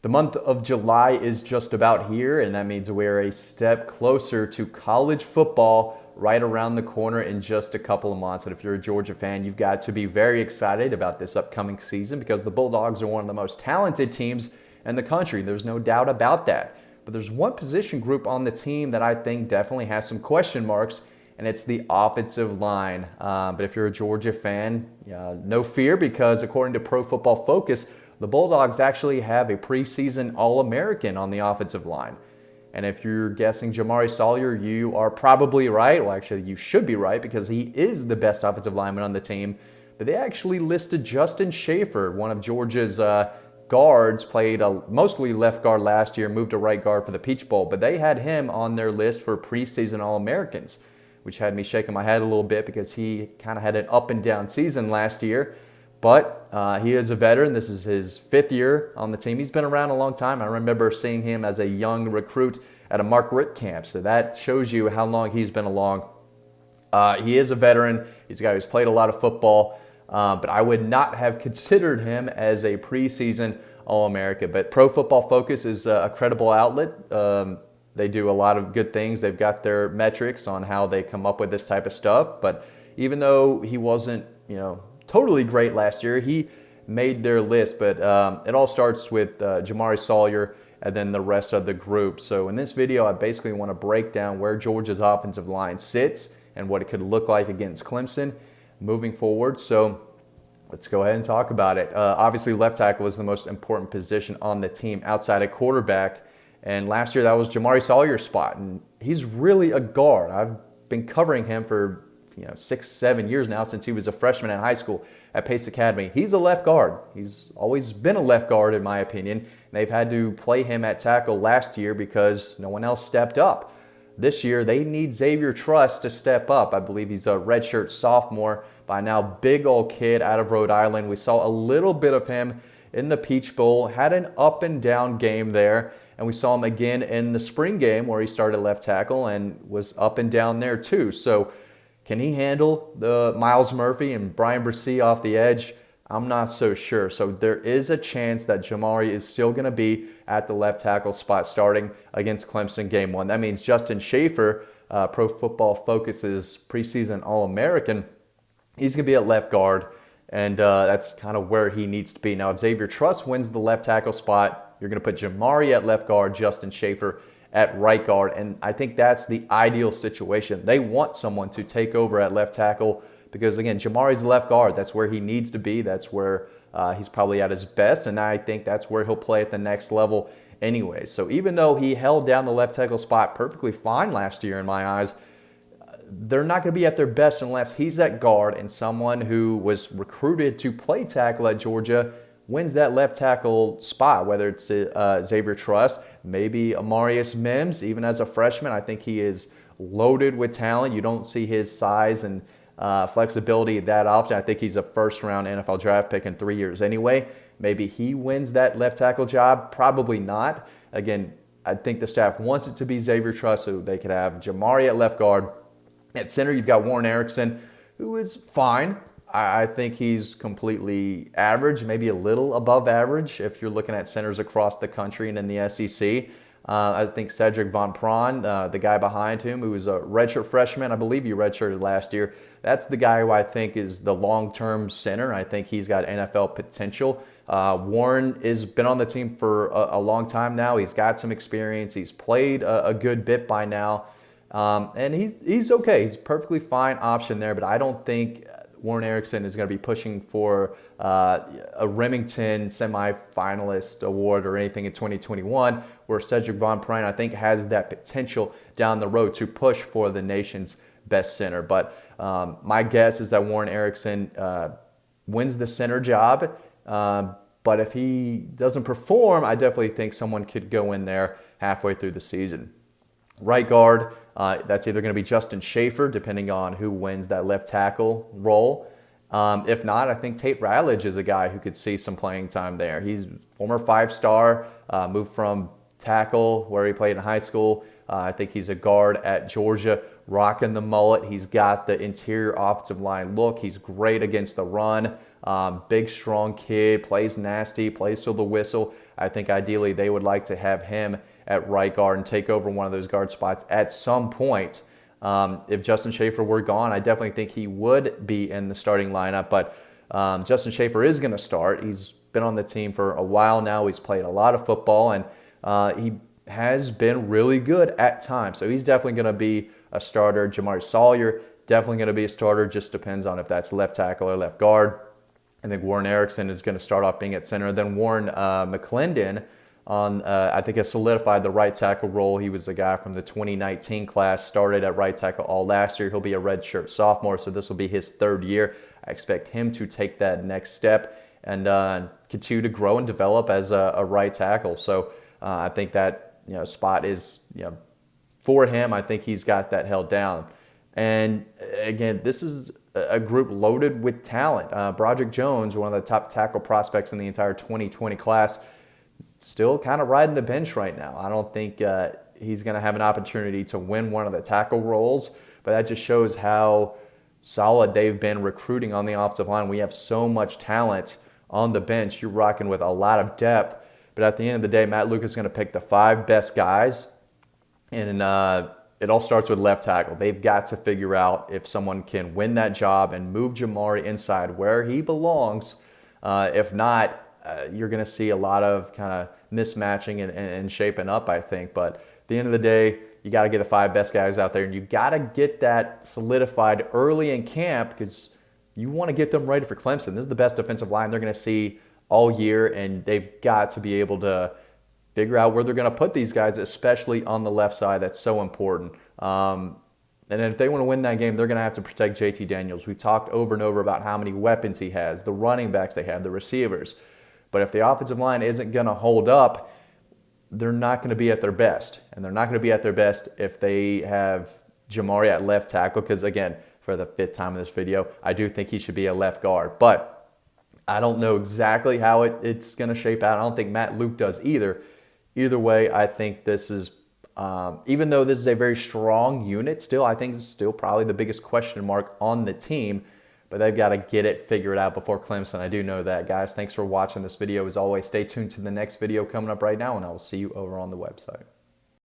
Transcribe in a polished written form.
The month of July is just about here, and that means we're a step closer to college football right around the corner in just a couple of months. And if you're a Georgia fan, you've got to be very excited about this upcoming season because the Bulldogs are one of the most talented teams in the country. There's no doubt about that. But there's one position group on the team that I think definitely has some question marks, and it's the offensive line. But if you're a Georgia fan, no fear, because according to Pro Football Focus, the Bulldogs actually have a preseason All-American on the offensive line. And if you're guessing Jamari Sawyer, you are probably right. Well, actually, you should be right because he is the best offensive lineman on the team. But they actually listed Justin Schaefer, one of Georgia's guards, played mostly left guard last year, moved to right guard for the Peach Bowl. But they had him on their list for preseason All-Americans, which had me shaking my head a little bit because he kind of had an up and down season last year. But he is a veteran. This is his 5th year on the team. He's been around a long time. I remember seeing him as a young recruit at a Mark Richt camp. So that shows you how long he's been along. He is a veteran. He's a guy who's played a lot of football. But I would not have considered him as a preseason All-America. But Pro Football Focus is a credible outlet. They do a lot of good things. They've got their metrics on how they come up with this type of stuff. But even though he wasn't, totally great last year, he made their list. But it all starts with Jamari Sawyer and then the rest of the group. So in this video, I basically want to break down where Georgia's offensive line sits and what it could look like against Clemson moving forward. So let's go ahead and talk about it. Obviously, left tackle is the most important position on the team outside of quarterback. And last year, that was Jamari Sawyer's spot. And he's really a guard. I've been covering him for 6-7 years now, since he was a freshman in high school at Pace Academy. He's a left guard. He's always been a left guard, in my opinion. And they've had to play him at tackle last year because no one else stepped up. This year, they need Xavier Truss to step up. I believe he's a redshirt sophomore by now, big old kid out of Rhode Island. We saw a little bit of him in the Peach Bowl, had an up and down game there. And we saw him again in the spring game where he started left tackle and was up and down there too. So can he handle the Miles Murphy and Brian Bresee off the edge? I'm not so sure. So there is a chance that Jamari is still going to be at the left tackle spot starting against Clemson game 1. That means Justin Schaefer, Pro Football Focus's preseason All-American, he's going to be at left guard, and that's kind of where he needs to be. Now, if Xavier Truss wins the left tackle spot, you're going to put Jamari at left guard, Justin Schaefer at right guard, and I think that's the ideal situation. They want someone to take over at left tackle because, again, Jamari's left guard. That's where he needs to be. That's where he's probably at his best, and I think that's where he'll play at the next level anyway. So even though he held down the left tackle spot perfectly fine last year in my eyes, they're not going to be at their best unless he's at guard and someone who was recruited to play tackle at Georgia wins that left tackle spot, whether it's Xavier Truss, maybe Amarius Mims, even as a freshman. I think he is loaded with talent. You don't see his size and flexibility that often. I think he's a first-round NFL draft pick in 3 years anyway. Maybe he wins that left tackle job. Probably not. Again, I think the staff wants it to be Xavier Truss, so they could have Jamari at left guard. At center, you've got Warren Erickson, who is fine. I think he's completely average, maybe a little above average if you're looking at centers across the country and in the SEC. I think Cedric Von Prawn, the guy behind him, who is a redshirt freshman, I believe he redshirted last year. That's the guy who I think is the long-term center. I think he's got NFL potential. Warren has been on the team for a long time now. He's got some experience. He's played a good bit by now. And he's okay. He's a perfectly fine option there, but I don't think Warren Erickson is going to be pushing for a Remington semifinalist award or anything in 2021, where Cedric Von Prawn, I think, has that potential down the road to push for the nation's best center. But my guess is that Warren Erickson wins the center job. But if he doesn't perform, I definitely think someone could go in there halfway through the season. Right guard, that's either going to be Justin Schaefer, depending on who wins that left tackle role. If not, I think Tate Ratledge is a guy who could see some playing time there. He's former 5-star, moved from tackle where he played in high school. I think he's a guard at Georgia, rocking the mullet. He's got the interior offensive line look. He's great against the run. Big, strong kid, plays nasty, plays till the whistle. I think ideally they would like to have him at right guard and take over one of those guard spots at some point. If Justin Schaefer were gone, I definitely think he would be in the starting lineup. But Justin Schaefer is going to start. He's been on the team for a while now. He's played a lot of football, and he has been really good at times. So he's definitely going to be a starter. Jamari Sawyer, definitely going to be a starter. Just depends on if that's left tackle or left guard. I think Warren Erickson is going to start off being at center. Then Warren McClendon I think has solidified the right tackle role. He was a guy from the 2019 class, started at right tackle all last year. He'll be a redshirt sophomore, so this will be his third year. I expect him to take that next step and continue to grow and develop as a right tackle. So I think that spot is for him. I think he's got that held down. And again, this is a group loaded with talent. Broderick Jones, one of the top tackle prospects in the entire 2020 class, still kind of riding the bench right now. I don't think he's going to have an opportunity to win one of the tackle roles, but that just shows how solid they've been recruiting on the offensive line. We have so much talent on the bench. You're rocking with a lot of depth, but at the end of the day, Matt Luke is going to pick the 5 best guys, and it all starts with left tackle. They've got to figure out if someone can win that job and move Jamari inside where he belongs. If not, you're going to see a lot of kind of mismatching and shaping up, I think. But at the end of the day, you got to get the 5 best guys out there, and you got to get that solidified early in camp because you want to get them ready for Clemson. This is the best defensive line they're going to see all year, and they've got to be able to figure out where they're going to put these guys, especially on the left side. That's so important. And if they want to win that game, they're going to have to protect JT Daniels. We've talked over and over about how many weapons he has, the running backs they have, the receivers. But if the offensive line isn't going to hold up, they're not going to be at their best. And they're not going to be at their best if they have Jamari at left tackle. Because, again, for the 5th time in this video, I do think he should be a left guard. But I don't know exactly how it's going to shape out. I don't think Matt Luke does either. Either way, I think this is, even though this is a very strong unit still, I think this is still probably the biggest question mark on the team. But they've got to get it figured out before Clemson. I do know that, guys. Thanks for watching this video. As always, stay tuned to the next video coming up right now, and I will see you over on the website.